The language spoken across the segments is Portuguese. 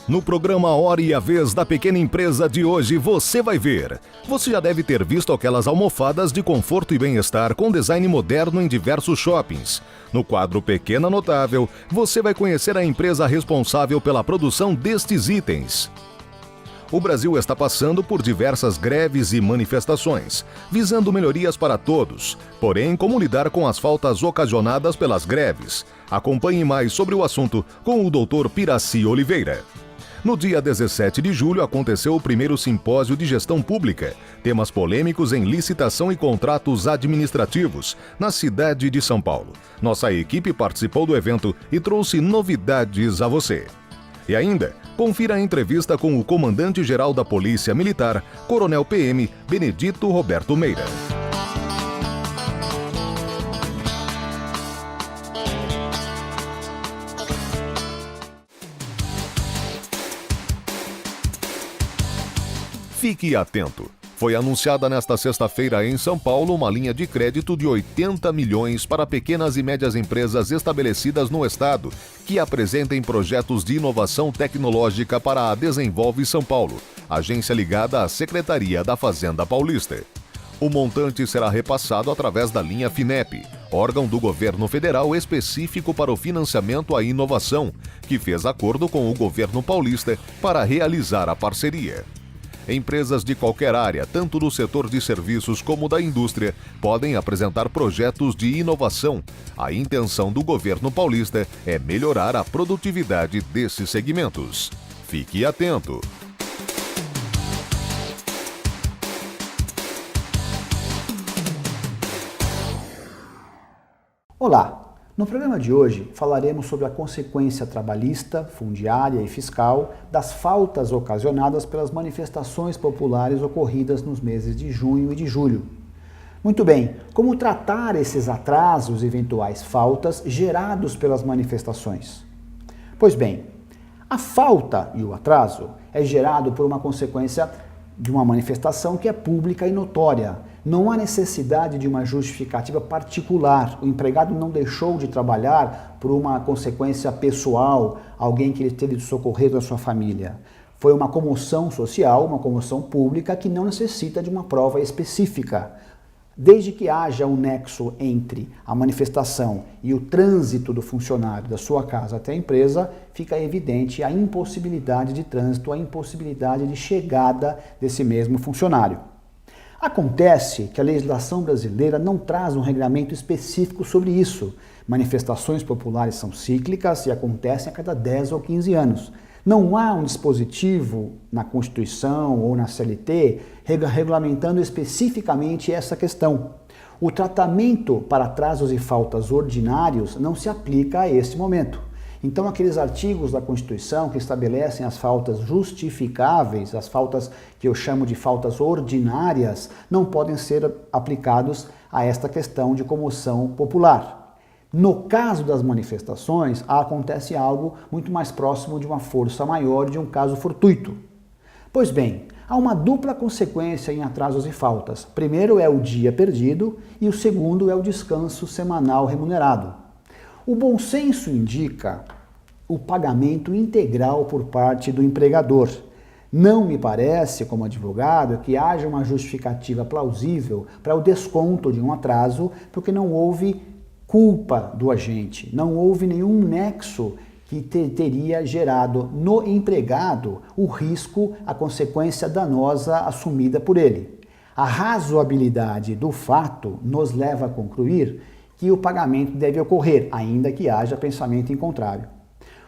No programa Hora e a Vez da Pequena Empresa de hoje, você vai ver. Você já deve ter visto aquelas almofadas de conforto e bem-estar com design moderno em diversos shoppings. No quadro Pequena Notável, você vai conhecer a empresa responsável pela produção destes itens. O Brasil está passando por diversas greves e manifestações, visando melhorias para todos. Porém, como lidar com as faltas ocasionadas pelas greves? Acompanhe mais sobre o assunto com o Dr. Piraci Oliveira. No dia 17 de julho aconteceu o primeiro simpósio de gestão pública, temas polêmicos em licitação e contratos administrativos, na cidade de São Paulo. Nossa equipe participou do evento e trouxe novidades a você. E ainda, confira a entrevista com o comandante-geral da Polícia Militar, Coronel PM Benedito Roberto Meira. Fique atento. Foi anunciada nesta sexta-feira em São Paulo uma linha de crédito de 80 milhões para pequenas e médias empresas estabelecidas no estado que apresentem projetos de inovação tecnológica para a Desenvolve São Paulo, agência ligada à Secretaria da Fazenda Paulista. O montante será repassado através da linha FINEP, órgão do governo federal específico para o financiamento à inovação, que fez acordo com o governo paulista para realizar a parceria. Empresas de qualquer área, tanto do setor de serviços como da indústria, podem apresentar projetos de inovação. A intenção do governo paulista é melhorar a produtividade desses segmentos. Fique atento! Olá! No programa de hoje falaremos sobre a consequência trabalhista, fundiária e fiscal das faltas ocasionadas pelas manifestações populares ocorridas nos meses de junho e de julho. Muito bem, como tratar esses atrasos e eventuais faltas gerados pelas manifestações? Pois bem, a falta e o atraso é gerado por uma consequência de uma manifestação que é pública e notória. Não há necessidade de uma justificativa particular. O empregado não deixou de trabalhar por uma consequência pessoal, alguém que ele teve de socorrer da sua família. Foi uma comoção social, uma comoção pública que não necessita de uma prova específica. Desde que haja um nexo entre a manifestação e o trânsito do funcionário da sua casa até a empresa, fica evidente a impossibilidade de trânsito, a impossibilidade de chegada desse mesmo funcionário. Acontece que a legislação brasileira não traz um regulamento específico sobre isso. Manifestações populares são cíclicas e acontecem a cada 10 ou 15 anos. Não há um dispositivo na Constituição ou na CLT regulamentando especificamente essa questão. O tratamento para atrasos e faltas ordinários não se aplica a este momento. Então, aqueles artigos da Constituição que estabelecem as faltas justificáveis, as faltas que eu chamo de faltas ordinárias, não podem ser aplicados a esta questão de comoção popular. No caso das manifestações, acontece algo muito mais próximo de uma força maior, de um caso fortuito. Pois bem, há uma dupla consequência em atrasos e faltas. Primeiro é o dia perdido e o segundo é o descanso semanal remunerado. O bom senso indica o pagamento integral por parte do empregador. Não me parece, como advogado, que haja uma justificativa plausível para o desconto de um atraso, porque não houve culpa do agente, não houve nenhum nexo que teria gerado no empregado o risco, a consequência danosa assumida por ele. A razoabilidade do fato nos leva a concluir que o pagamento deve ocorrer, ainda que haja pensamento em contrário.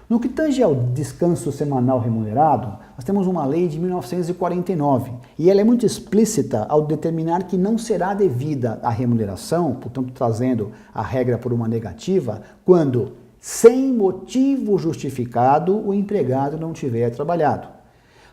No que tange ao descanso semanal remunerado, nós temos uma lei de 1949 e ela é muito explícita ao determinar que não será devida a remuneração, portanto trazendo a regra por uma negativa, quando, sem motivo justificado, o empregado não tiver trabalhado.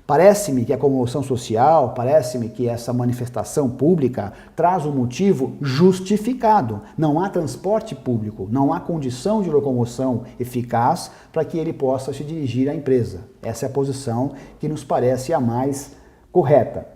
Parece-me que a comoção social, parece-me que essa manifestação pública traz um motivo justificado. Não há transporte público, não há condição de locomoção eficaz para que ele possa se dirigir à empresa. Essa é a posição que nos parece a mais correta.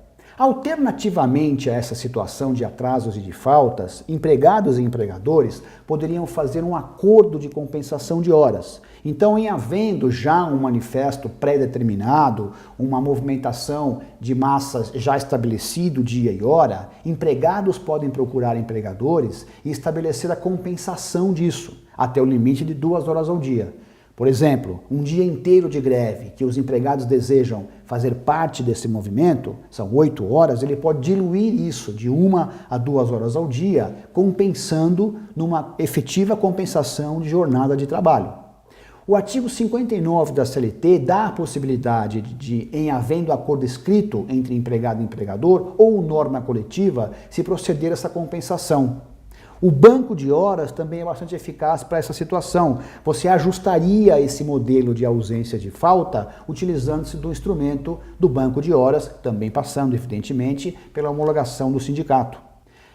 Alternativamente a essa situação de atrasos e de faltas, empregados e empregadores poderiam fazer um acordo de compensação de horas. Então, em havendo já um manifesto pré-determinado, uma movimentação de massas já estabelecido dia e hora, empregados podem procurar empregadores e estabelecer a compensação disso, até o limite de 2 horas ao dia. Por exemplo, um dia inteiro de greve que os empregados desejam fazer parte desse movimento, são 8 horas, ele pode diluir isso de 1 a 2 horas ao dia, compensando numa efetiva compensação de jornada de trabalho. O artigo 59 da CLT dá a possibilidade de, em havendo acordo escrito entre empregado e empregador ou norma coletiva, se proceder a essa compensação. O banco de horas também é bastante eficaz para essa situação. Você ajustaria esse modelo de ausência de falta utilizando-se do instrumento do banco de horas, também passando, evidentemente, pela homologação do sindicato.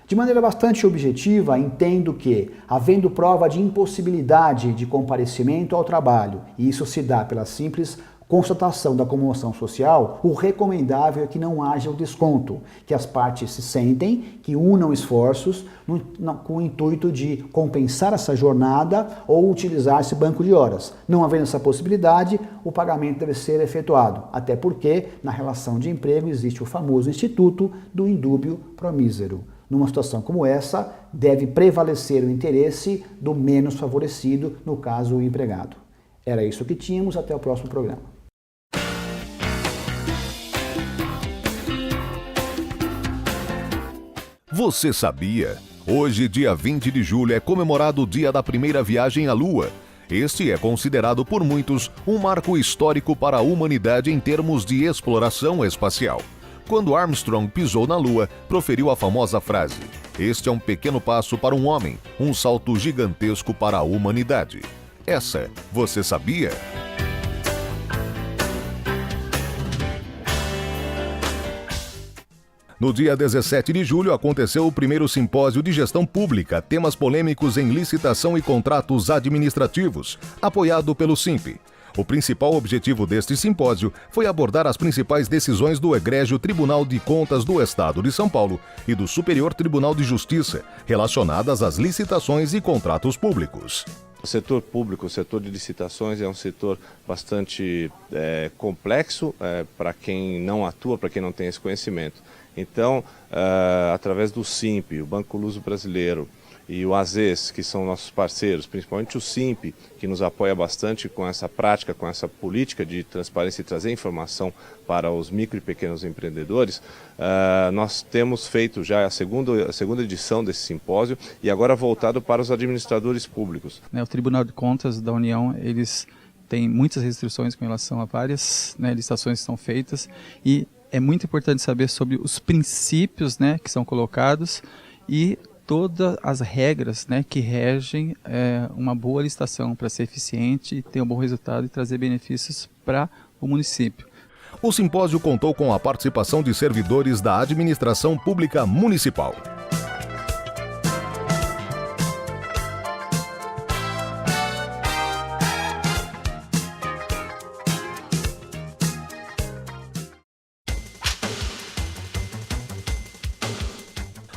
De maneira bastante objetiva, entendo que, havendo prova de impossibilidade de comparecimento ao trabalho, e isso se dá pela simples constatação da comoção social, o recomendável é que não haja o desconto, que as partes se sentem, que unam esforços com o intuito de compensar essa jornada ou utilizar esse banco de horas. Não havendo essa possibilidade, o pagamento deve ser efetuado, até porque na relação de emprego existe o famoso instituto do indúbio pro mísero. Numa situação como essa, deve prevalecer o interesse do menos favorecido, no caso o empregado. Era isso que tínhamos, até o próximo programa. Você sabia? Hoje, dia 20 de julho, é comemorado o dia da primeira viagem à Lua. Este é considerado por muitos um marco histórico para a humanidade em termos de exploração espacial. Quando Armstrong pisou na Lua, proferiu a famosa frase: "Este é um pequeno passo para um homem, um salto gigantesco para a humanidade." Essa, você sabia? No dia 17 de julho aconteceu o primeiro simpósio de gestão pública, temas polêmicos em licitação e contratos administrativos, apoiado pelo SINP. O principal objetivo deste simpósio foi abordar as principais decisões do egrégio Tribunal de Contas do Estado de São Paulo e do Superior Tribunal de Justiça, relacionadas às licitações e contratos públicos. O setor público, o setor de licitações é um setor bastante complexo para quem não atua, para quem não tem esse conhecimento. Então, através do SINP, o Banco Luso Brasileiro e o AZES, que são nossos parceiros, principalmente o SINP, que nos apoia bastante com essa prática, com essa política de transparência e trazer informação para os micro e pequenos empreendedores, nós temos feito já a segunda edição desse simpósio e agora voltado para os administradores públicos. O Tribunal de Contas da União, eles têm muitas restrições com relação a várias licitações que são feitas e é muito importante saber sobre os princípios que são colocados e todas as regras que regem uma boa licitação para ser eficiente, ter um bom resultado e trazer benefícios para o município. O simpósio contou com a participação de servidores da administração pública municipal.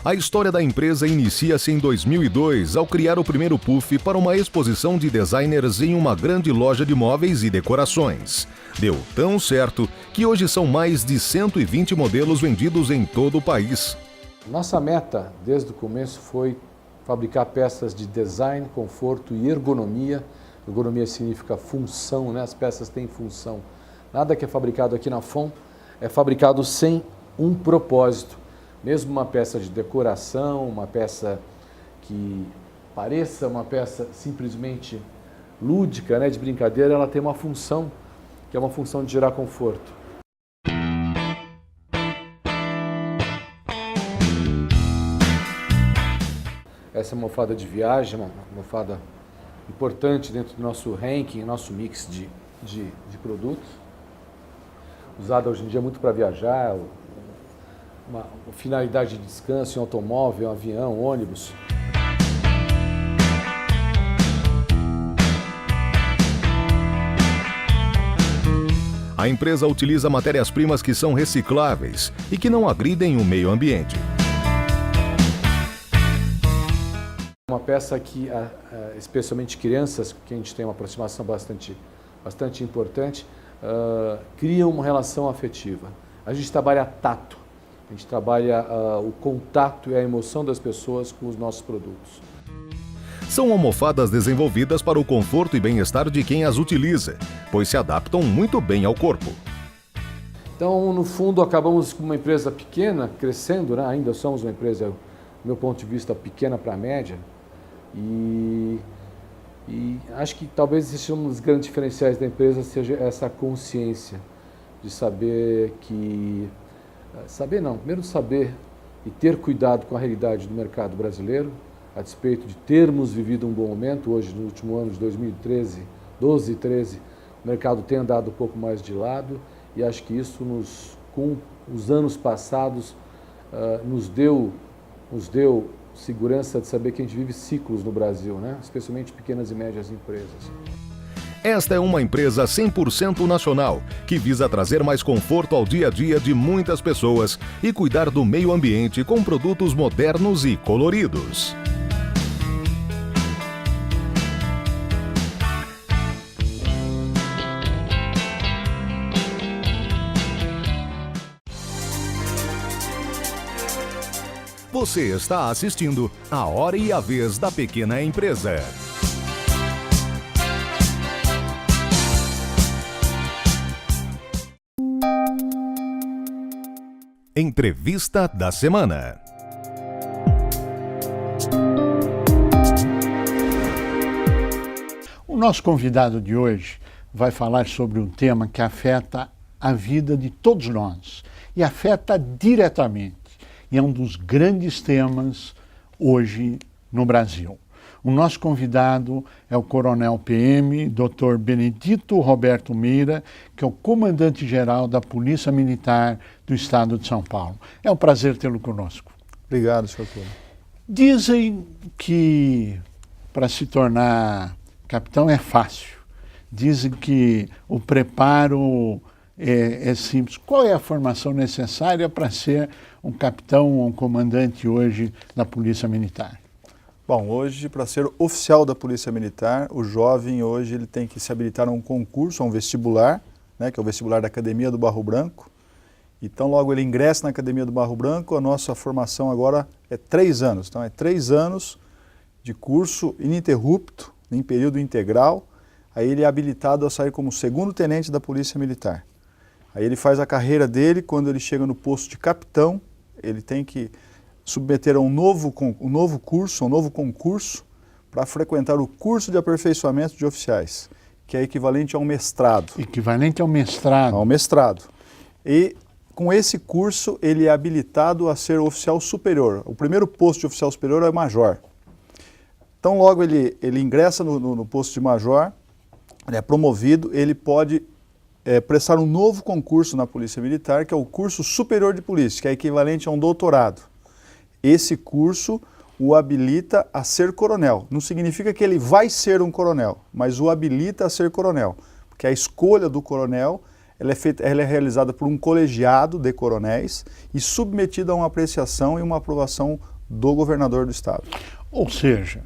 A história da empresa inicia-se em 2002, ao criar o primeiro puff para uma exposição de designers em uma grande loja de móveis e decorações. Deu tão certo que hoje são mais de 120 modelos vendidos em todo o país. Nossa meta, desde o começo, foi fabricar peças de design, conforto e ergonomia. Ergonomia significa função, As peças têm função. Nada que é fabricado aqui na FOM é fabricado sem um propósito. Mesmo uma peça de decoração, uma peça que pareça uma peça simplesmente lúdica, de brincadeira, ela tem uma função, que é uma função de gerar conforto. Essa almofada de viagem, uma almofada importante dentro do nosso ranking, nosso mix de produtos. Usada hoje em dia muito para viajar, uma finalidade de descanso em automóvel, avião, ônibus. A empresa utiliza matérias-primas que são recicláveis e que não agridem o meio ambiente. Uma peça que, especialmente crianças, que a gente tem uma aproximação bastante importante, cria uma relação afetiva. A gente trabalha tato, a gente trabalha o contato e a emoção das pessoas com os nossos produtos. São almofadas desenvolvidas para o conforto e bem-estar de quem as utiliza, pois se adaptam muito bem ao corpo. Então, no fundo, acabamos com uma empresa pequena, crescendo, né? Ainda somos uma empresa, do meu ponto de vista, pequena para média. E acho que talvez esse um dos grandes diferenciais da empresa seja essa consciência de saber que... Primeiro saber e ter cuidado com a realidade do mercado brasileiro, a despeito de termos vivido um bom momento. Hoje, no último ano de 2013, 12 e 13, o mercado tem andado um pouco mais de lado e acho que isso, com os anos passados, nos deu segurança de saber que a gente vive ciclos no Brasil, né? Especialmente pequenas e médias empresas. Esta é uma empresa 100% nacional, que visa trazer mais conforto ao dia a dia de muitas pessoas e cuidar do meio ambiente com produtos modernos e coloridos. Você está assistindo A Hora e a Vez da Pequena Empresa. Entrevista da semana. O nosso convidado de hoje vai falar sobre um tema que afeta a vida de todos nós e afeta diretamente. E é um dos grandes temas hoje no Brasil. O nosso convidado é o Coronel PM, Dr. Benedito Roberto Meira, que é o comandante-geral da Polícia Militar do Estado de São Paulo. É um prazer tê-lo conosco. Obrigado, senhor Paulo. Dizem que para se tornar capitão é fácil. Dizem que o preparo é simples. Qual é a formação necessária para ser um capitão ou um comandante hoje da Polícia Militar? Bom, hoje, para ser oficial da Polícia Militar, o jovem hoje ele tem que se habilitar a um concurso, a um vestibular, né, que é o vestibular da Academia do Barro Branco. Então, logo ele ingressa na Academia do Barro Branco, a nossa formação agora é 3 anos. Então, é 3 anos de curso ininterrupto, em período integral. Aí ele é habilitado a sair como segundo tenente da Polícia Militar. Aí ele faz a carreira dele, quando ele chega no posto de capitão, ele tem que submeter a um novo concurso para frequentar o curso de aperfeiçoamento de oficiais, que é equivalente a um mestrado. Equivalente ao mestrado. Ao mestrado. E com esse curso ele é habilitado a ser oficial superior. O primeiro posto de oficial superior é major. Então logo ele ingressa no posto de major, ele é promovido, ele pode prestar um novo concurso na Polícia Militar, que é o curso superior de polícia, que é equivalente a um doutorado. Esse curso o habilita a ser coronel. Não significa que ele vai ser um coronel, mas o habilita a ser coronel, porque a escolha do coronel ela é realizada por um colegiado de coronéis e submetida a uma apreciação e uma aprovação do governador do estado. Ou seja,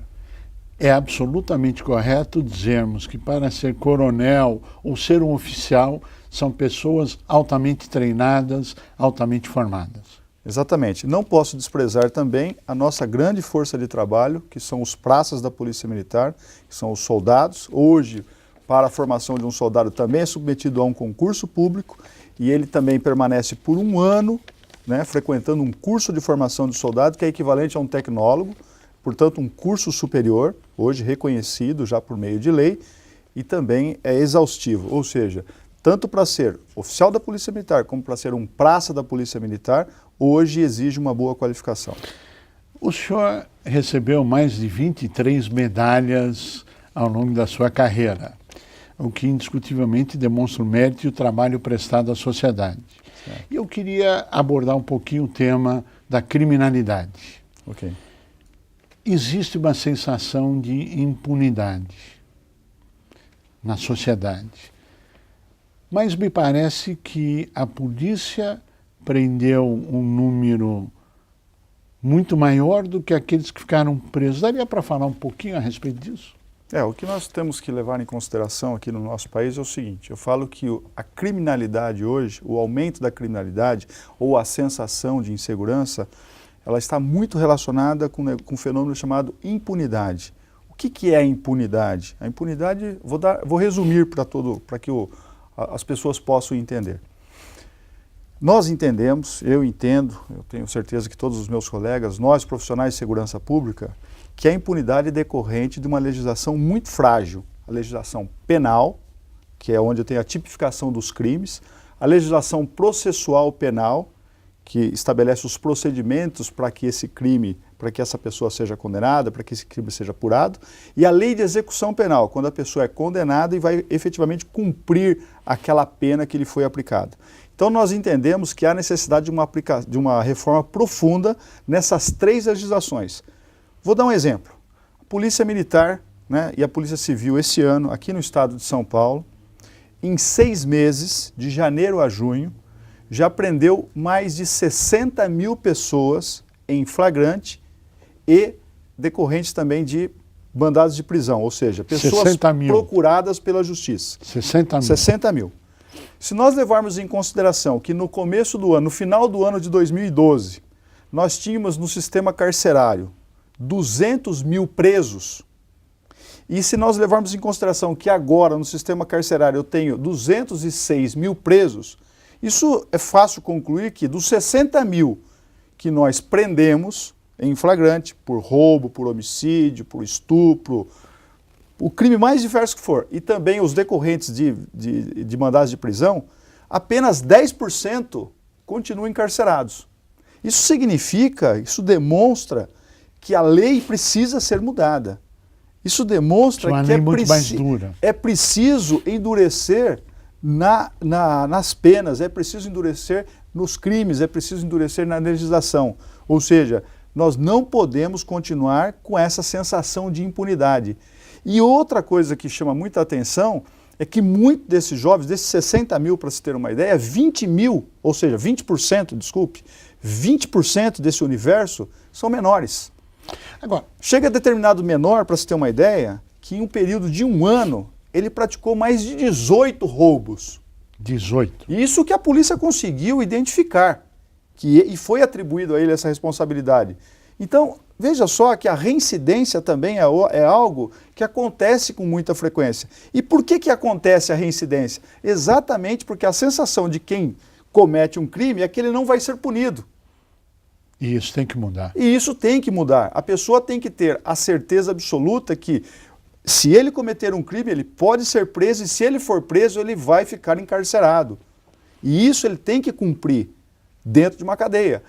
é absolutamente correto dizermos que para ser coronel ou ser um oficial são pessoas altamente treinadas, altamente formadas. Exatamente. Não posso desprezar também a nossa grande força de trabalho, que são os praças da Polícia Militar, que são os soldados. Hoje, para a formação de um soldado também é submetido a um concurso público e ele também permanece por 1 ano, né, frequentando um curso de formação de soldado, que é equivalente a um tecnólogo, portanto um curso superior, hoje reconhecido já por meio de lei, e também é exaustivo, ou seja, tanto para ser oficial da Polícia Militar como para ser um praça da Polícia Militar, hoje exige uma boa qualificação. O senhor recebeu mais de 23 medalhas ao longo da sua carreira, o que indiscutivelmente demonstra o mérito e o trabalho prestado à sociedade. Certo. E eu queria abordar um pouquinho o tema da criminalidade. Ok. Existe uma sensação de impunidade na sociedade. Mas me parece que a polícia prendeu um número muito maior do que aqueles que ficaram presos. Daria para falar um pouquinho a respeito disso? O que nós temos que levar em consideração aqui no nosso país é o seguinte, eu falo que a criminalidade hoje, o aumento da criminalidade ou a sensação de insegurança, ela está muito relacionada com um fenômeno chamado impunidade. O que é a impunidade? A impunidade, vou resumir para que as pessoas possam entender. Nós entendemos, eu entendo, eu tenho certeza que todos os meus colegas, nós profissionais de segurança pública, que a impunidade é decorrente de uma legislação muito frágil. A legislação penal, que é onde eu tenho a tipificação dos crimes, a legislação processual penal, que estabelece os procedimentos para que esse crime, para que essa pessoa seja condenada, para que esse crime seja apurado, e a lei de execução penal, quando a pessoa é condenada e vai efetivamente cumprir aquela pena que lhe foi aplicada. Então nós entendemos que há necessidade de uma reforma profunda nessas três legislações. Vou dar um exemplo. A Polícia Militar, né, e a Polícia Civil esse ano, aqui no estado de São Paulo, em 6 meses, de janeiro a junho, já prendeu mais de 60 mil pessoas em flagrante e decorrentes também de mandados de prisão, ou seja, pessoas procuradas pela justiça. 60 mil. 60 mil. Se nós levarmos em consideração que no começo do ano, no final do ano de 2012, nós tínhamos no sistema carcerário 200 mil presos, e se nós levarmos em consideração que agora no sistema carcerário eu tenho 206 mil presos, isso é fácil concluir que dos 60 mil que nós prendemos em flagrante, por roubo, por homicídio, por estupro, o crime mais diverso que for, e também os decorrentes de mandados de prisão, apenas 10% continuam encarcerados. Isso significa, isso demonstra que a lei precisa ser mudada. Isso demonstra que é preciso endurecer nas penas, é preciso endurecer nos crimes, é preciso endurecer na legislação. Ou seja, nós não podemos continuar com essa sensação de impunidade. E outra coisa que chama muita atenção é que muitos desses jovens, desses 60 mil, para se ter uma ideia, 20 mil, ou seja, 20%, desculpe, 20% desse universo são menores. Agora, chega a determinado menor, para se ter uma ideia, que em um período de 1 ano, ele praticou mais de 18 roubos. 18. Isso que a polícia conseguiu identificar, e foi atribuído a ele essa responsabilidade. Então, veja só que a reincidência também é algo que acontece com muita frequência. E por que acontece a reincidência? Exatamente porque a sensação de quem comete um crime é que ele não vai ser punido. E isso tem que mudar. E isso tem que mudar. A pessoa tem que ter a certeza absoluta que se ele cometer um crime, ele pode ser preso, e se ele for preso, ele vai ficar encarcerado. E isso ele tem que cumprir dentro de uma cadeia.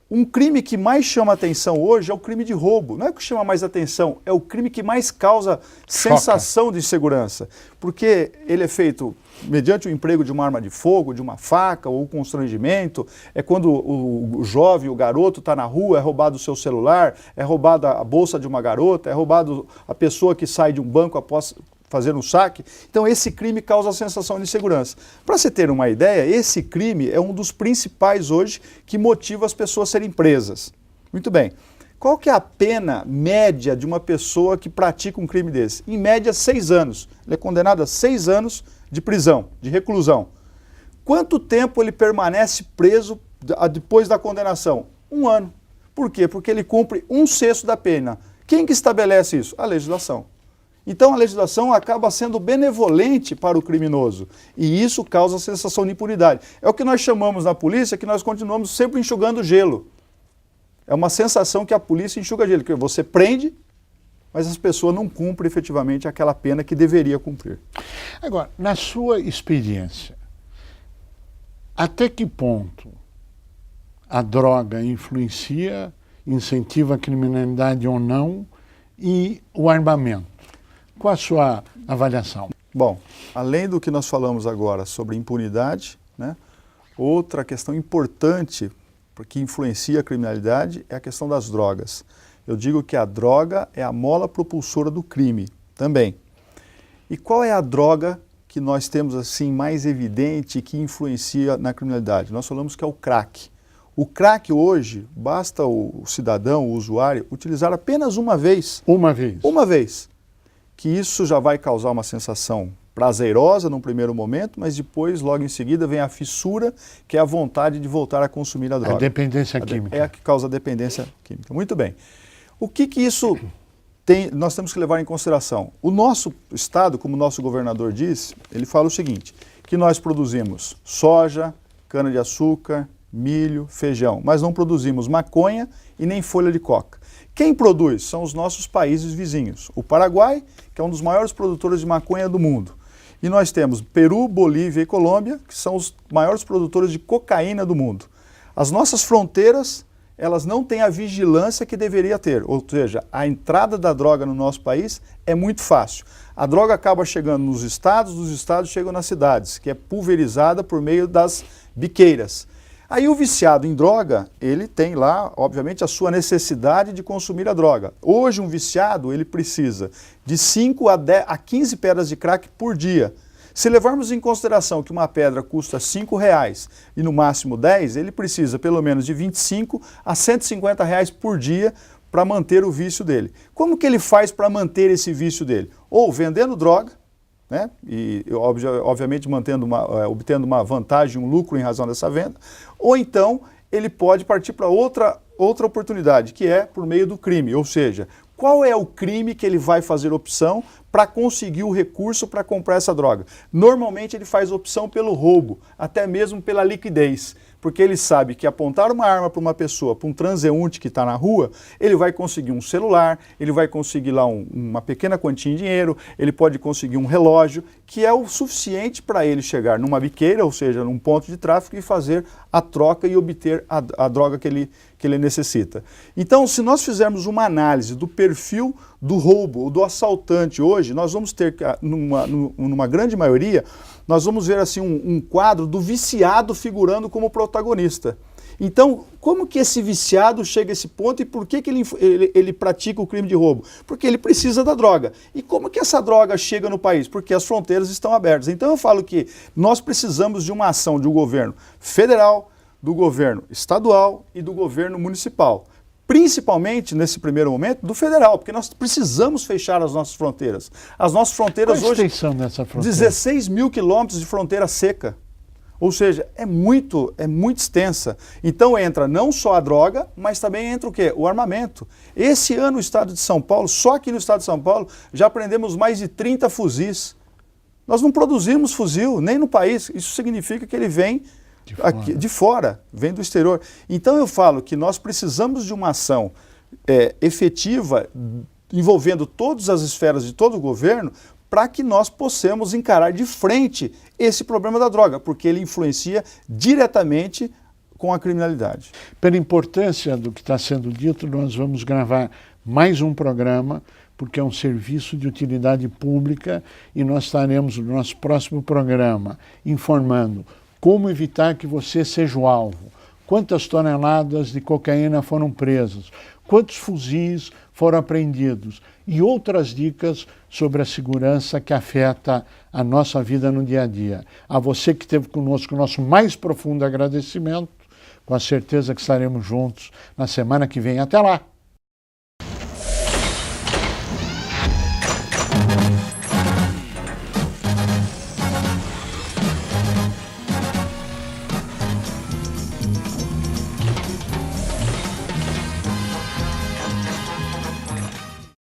Um crime que mais chama atenção hoje é o crime de roubo. Não é o que chama mais atenção, é o crime que mais causa sensação de insegurança. Porque ele é feito mediante o emprego de uma arma de fogo, de uma faca ou constrangimento. É quando o jovem, o garoto está na rua, é roubado o seu celular, é roubada a bolsa de uma garota, é roubado a pessoa que sai de um banco após fazer um saque. Então esse crime causa a sensação de insegurança. Para você ter uma ideia, esse crime é um dos principais hoje que motiva as pessoas a serem presas. Muito bem. Qual que é a pena média de uma pessoa que pratica um crime desse? Em média, 6 anos. Ele é condenado a 6 anos de prisão, de reclusão. Quanto tempo ele permanece preso depois da condenação? 1 ano. Por quê? Porque ele cumpre 1/6 da pena. Quem que estabelece isso? A legislação. Então a legislação acaba sendo benevolente para o criminoso e isso causa a sensação de impunidade. É o que nós chamamos na polícia, que nós continuamos sempre enxugando gelo. É uma sensação que a polícia enxuga gelo, que você prende, mas as pessoas não cumprem efetivamente aquela pena que deveria cumprir. Agora, na sua experiência, até que ponto a droga influencia, incentiva a criminalidade ou não, e o armamento? Qual a sua avaliação? Bom, além do que nós falamos agora sobre impunidade, né, outra questão importante que influencia a criminalidade é a questão das drogas. Eu digo que a droga é a mola propulsora do crime também. E qual é a droga que nós temos assim mais evidente que influencia na criminalidade? Nós falamos que é o crack. O crack hoje, basta o cidadão, o usuário, utilizar apenas uma vez. Uma vez. Uma vez. Que isso já vai causar uma sensação prazerosa num primeiro momento, mas depois, logo em seguida, vem a fissura, que é a vontade de voltar a consumir a droga. A dependência química. É a que causa a dependência química. Muito bem. O que isso nós temos que levar em consideração? O nosso Estado, como o nosso governador diz, ele fala o seguinte, que nós produzimos soja, cana-de-açúcar, milho, feijão, mas não produzimos maconha e nem folha de coca. Quem produz? São os nossos países vizinhos. O Paraguai, que é um dos maiores produtores de maconha do mundo. E nós temos Peru, Bolívia e Colômbia, que são os maiores produtores de cocaína do mundo. As nossas fronteiras, elas não têm a vigilância que deveria ter, ou seja, a entrada da droga no nosso país é muito fácil. A droga acaba chegando nos estados, dos estados chegam nas cidades, que é pulverizada por meio das biqueiras. Aí o viciado em droga, ele tem lá, obviamente, a sua necessidade de consumir a droga. Hoje um viciado, ele precisa de 5 a 15 pedras de crack por dia. Se levarmos em consideração que uma pedra custa R$5 e no máximo 10, ele precisa pelo menos de 25 a 150 reais por dia para manter o vício dele. Como que ele faz para manter esse vício dele? Ou vendendo droga, né? E obviamente obtendo uma vantagem, um lucro em razão dessa venda, ou então ele pode partir para outra oportunidade, que é por meio do crime, ou seja, qual é o crime que ele vai fazer opção para conseguir o recurso para comprar essa droga? Normalmente ele faz opção pelo roubo, até mesmo pela liquidez, porque ele sabe que apontar uma arma para uma pessoa, para um transeunte que está na rua, ele vai conseguir um celular, ele vai conseguir lá uma pequena quantia em dinheiro, ele pode conseguir um relógio, que é o suficiente para ele chegar numa biqueira, ou seja, num ponto de tráfico e fazer a troca e obter a droga que ele necessita. Então, se nós fizermos uma análise do perfil do roubo ou do assaltante hoje, nós vamos ter, numa grande maioria, nós vamos ver assim um quadro do viciado figurando como protagonista. Então, como que esse viciado chega a esse ponto e por que ele pratica o crime de roubo? Porque ele precisa da droga. E como que essa droga chega no país? Porque as fronteiras estão abertas. Então eu falo que nós precisamos de uma ação de um governo federal, do governo estadual e do governo municipal. Principalmente, nesse primeiro momento, do federal, porque nós precisamos fechar as nossas fronteiras. As nossas fronteiras Qual a hoje... extensão dessa fronteira? 16 mil quilômetros de fronteira seca. Ou seja, é muito extensa. Então entra não só a droga, mas também entra o quê? O armamento. Esse ano o estado de São Paulo, só aqui no estado de São Paulo, já apreendemos mais de 30 fuzis. Nós não produzimos fuzil, nem no país. Isso significa que ele vem de fora, vem do exterior. Então eu falo que nós precisamos de uma ação efetiva, envolvendo todas as esferas de todo o governo, para que nós possamos encarar de frente esse problema da droga, porque ele influencia diretamente com a criminalidade. Pela importância do que está sendo dito, nós vamos gravar mais um programa, porque é um serviço de utilidade pública, e nós estaremos no nosso próximo programa informando como evitar que você seja o alvo, quantas toneladas de cocaína foram presas, quantos fuzis foram apreendidos e outras dicas sobre a segurança que afeta a nossa vida no dia a dia. A você que esteve conosco, o nosso mais profundo agradecimento, com a certeza que estaremos juntos na semana que vem. Até lá!